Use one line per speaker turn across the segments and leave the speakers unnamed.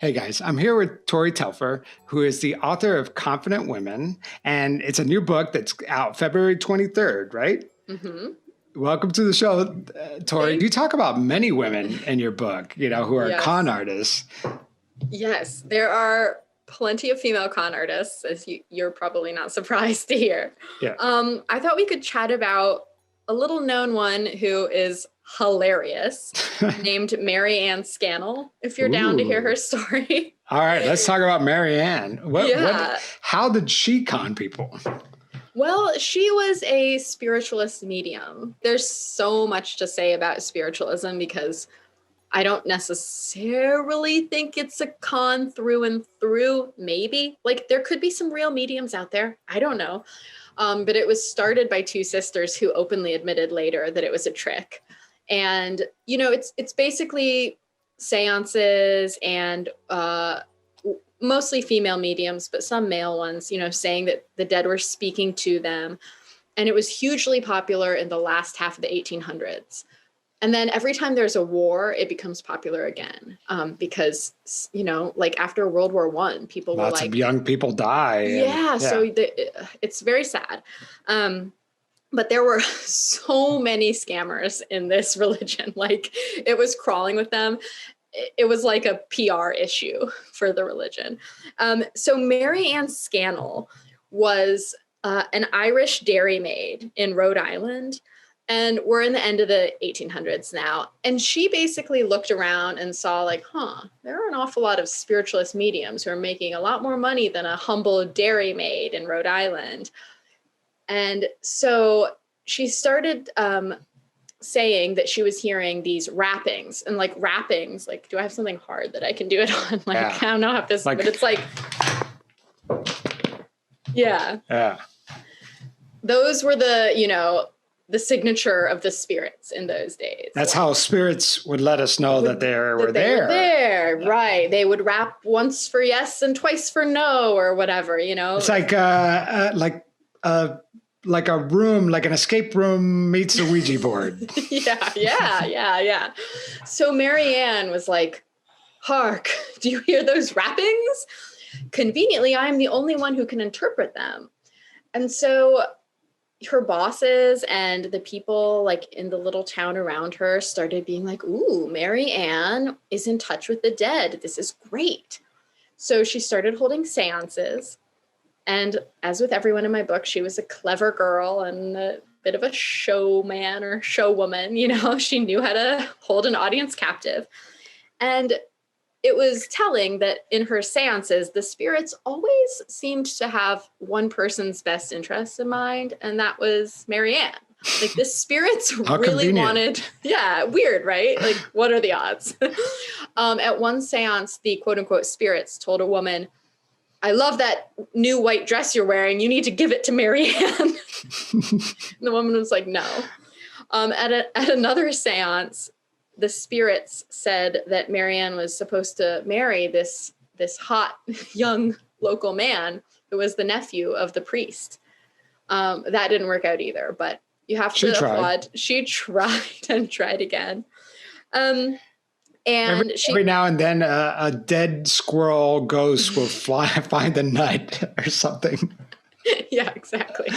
Hey guys, I'm here with Tori Telfer, who is the author of Confident Women, and it's a new book that's out February 23rd, right?
Mm-hmm.
Welcome to the show, Tori. You talk about many women in your book, who are con artists.
Yes, there are plenty of female con artists, as you're probably not surprised to hear.
Yeah.
I thought we could chat about a little known one who is hilarious, named Mary Ann Scannell, if you're down to hear her story.
All right, let's talk about Mary Ann. How did she con people?
Well, she was a spiritualist medium. There's so much to say about spiritualism because I don't necessarily think it's a con through and through. Maybe. Like, there could be some real mediums out there. I don't know. But it was started by two sisters who openly admitted later that it was a trick. And, it's basically séances and mostly female mediums, but some male ones, saying that the dead were speaking to them. And it was hugely popular in the last half of the 1800s. And then every time there's a war, it becomes popular again. Because, like after World War I, people
Lots of young people die.
So it's very sad. But there were so many scammers in this religion. Like, it was crawling with them. It was like a PR issue for the religion. So Mary Ann Scannell was an Irish dairymaid in Rhode Island. And we're in the end of the 1800s now. And she basically looked around and saw there are an awful lot of spiritualist mediums who are making a lot more money than a humble dairymaid in Rhode Island. And so she started saying that she was hearing these rappings and rappings. Like, do I have something hard that I can do it on? I don't know how this, but it's yeah. Those were the signature of the spirits in those days.
That's how spirits would let us know that they were there.
Right. They would rap once for yes and twice for no or whatever, It's
like a room, like an escape room meets a Ouija board.
Yeah. So Mary Ann was like, hark, do you hear those rappings? Conveniently, I'm the only one who can interpret them. And so her bosses and the people in the little town around her started being like, ooh, Mary Ann is in touch with the dead. This is great. So she started holding séances. And as with everyone in my book, she was a clever girl and a bit of a showman or showwoman. She knew how to hold an audience captive. And it was telling that in her séances, the spirits always seemed to have one person's best interests in mind, and that was Mary Ann. The spirits really wanted, weird, right? What are the odds? At one séance, the quote unquote spirits told a woman, I love that new white dress you're wearing. You need to give it to Mary Ann. The woman was like, no. At another séance, the spirits said that Mary Ann was supposed to marry this hot young local man who was the nephew of the priest. That didn't work out either, but you have to applaud. She tried and tried again. And
every now and then a dead squirrel ghost will find the nut or something.
Yeah, exactly.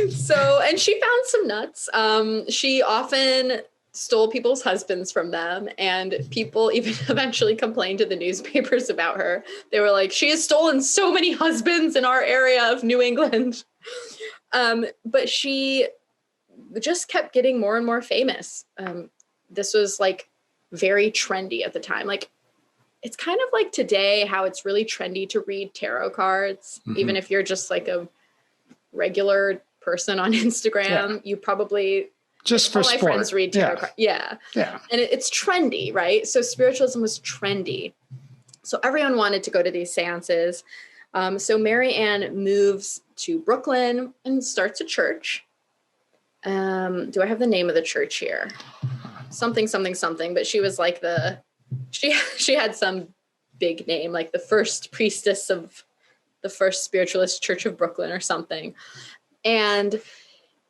So, and she found some nuts. She often stole people's husbands from them, and people even eventually complained to the newspapers about her. They were like, she has stolen so many husbands in our area of New England. But she just kept getting more and more famous. This was very trendy at the time. It's kind of like today, how it's really trendy to read tarot cards. Mm-hmm. Even if you're just a regular person on Instagram, you probably
just for
all
sport.
My friends read tarot cards. Yeah. And it's trendy, right? So spiritualism was trendy. So everyone wanted to go to these seances. So Mary Ann moves to Brooklyn and starts a church. Do I have the name of the church here? Something, but she was she had some big name, like the first priestess of the First Spiritualist Church of Brooklyn or something. And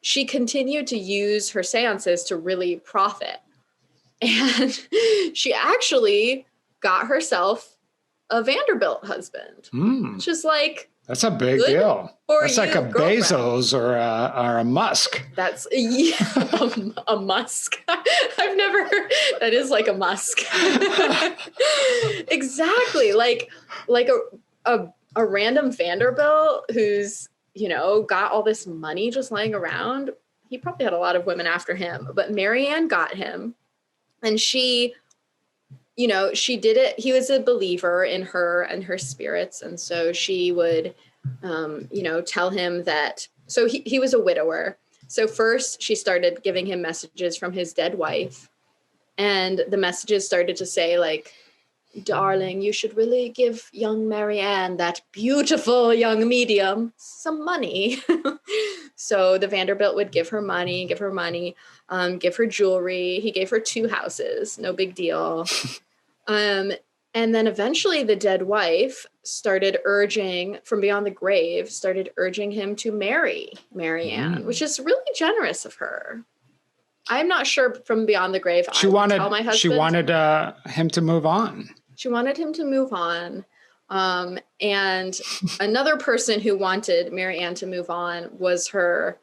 she continued to use her seances to really profit. And she actually got herself a Vanderbilt husband, which is like,
that's a big deal. That's like a
girlfriend.
Bezos or a Musk.
That's a Musk. I've never heard. That is like a Musk. Exactly. Like a random Vanderbilt who's, got all this money just laying around. He probably had a lot of women after him, but Mary Ann got him, and she did it. He was a believer in her and her spirits. And so she would, tell him that, so he was a widower. So first she started giving him messages from his dead wife. And the messages started to say like, darling, you should really give young Mary Ann, that beautiful young medium, some money. So the Vanderbilt would give her money, give her jewelry. He gave her 2 houses, no big deal. And then eventually the dead wife started urging from beyond the grave, him to marry Mary Ann, which is really generous of her. I'm not sure from beyond the grave.
She wanted him to move on.
She wanted him to move on. And another person who wanted Mary Ann to move on was her.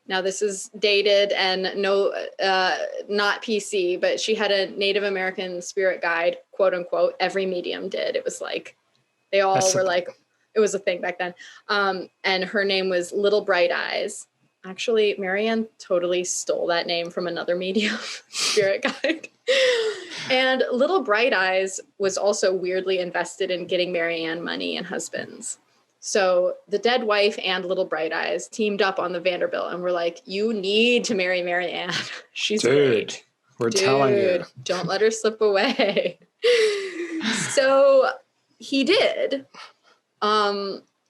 Now this is dated and not PC, but she had a Native American spirit guide, quote unquote. Every medium did. It was like, they all were like, it was a thing back then. And her name was Little Bright Eyes. Actually, Mary Ann totally stole that name from another medium spirit guide. And Little Bright Eyes was also weirdly invested in getting Mary Ann money and husbands. So the dead wife and Little Bright Eyes teamed up on the Vanderbilt and were like, you need to marry Mary Ann. She's great.
We're telling you.
Don't let her slip away. So he did.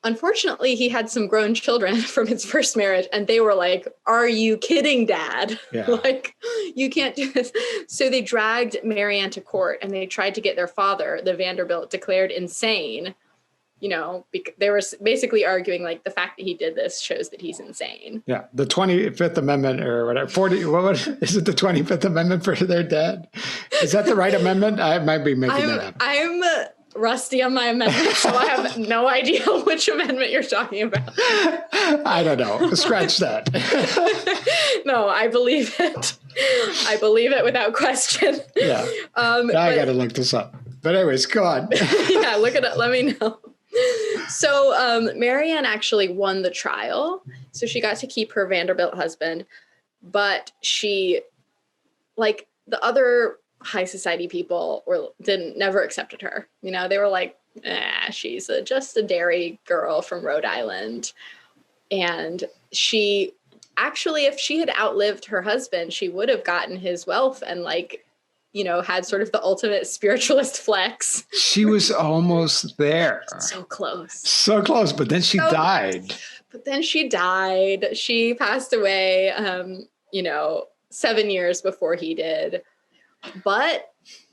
Unfortunately, he had some grown children from his first marriage, and they were like, are you kidding, Dad?
Yeah.
Like, you can't do this. So they dragged Mary Ann to court, and they tried to get their father, the Vanderbilt, declared insane. They were basically arguing like the fact that he did this shows that he's insane.
Yeah. The 25th Amendment or whatever, is it the 25th Amendment for their dad? Is that the right amendment? I might be making that up.
I'm rusty on my amendment, so I have no idea which amendment you're talking about.
I don't know. Scratch that.
No, I believe it. I believe it without question.
Yeah. I got to look this up. But anyways, go on.
Yeah, look it up. Let me know. So Mary Ann actually won the trial. So she got to keep her Vanderbilt husband. But she, like the other high society people, never accepted her. They were like, she's just a dairy girl from Rhode Island. And she actually, if she had outlived her husband, she would have gotten his wealth and had sort of the ultimate spiritualist flex.
She was almost there.
So close.
So close, but then she died. She passed away, 7 years before he did. But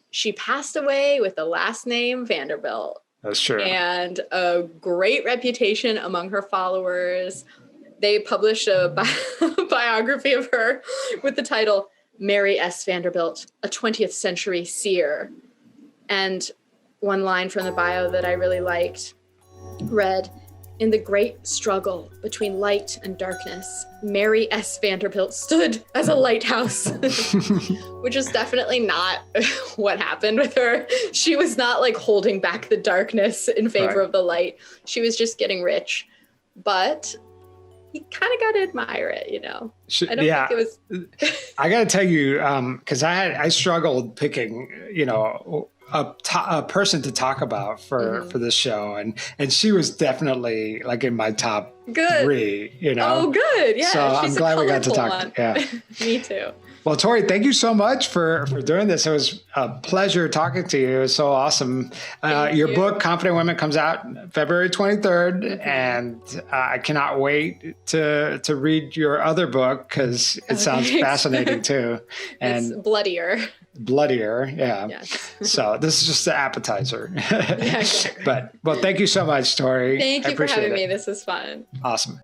she passed away with the last name Vanderbilt. That's true.
And a great reputation among her followers. They published a biography of her with the title Mary S. Vanderbilt, a 20th century seer. And one line from the bio that I really liked read, in the great struggle between light and darkness, Mary S. Vanderbilt stood as a lighthouse, which is definitely not what happened with her. She was not like holding back the darkness in favor of the light. She was just getting rich. But you kind of got to admire it, I don't think it was.
I got to tell you, because I struggled picking, a person to talk about for this show, and she was definitely like in my top 3.
Oh, good, yeah.
So I'm glad we got to talk. Yeah,
me too.
Well, Tori, thank you so much for doing this. It was a pleasure talking to you. It was so awesome. Your book, Confident Women, comes out February 23rd, and I cannot wait to read your other book because it sounds fascinating too. And
it's bloodier, yeah. Yes.
So this is just the appetizer.
Yeah, sure.
But thank you so much, Tori.
Thank you for having me. This was fun.
Awesome.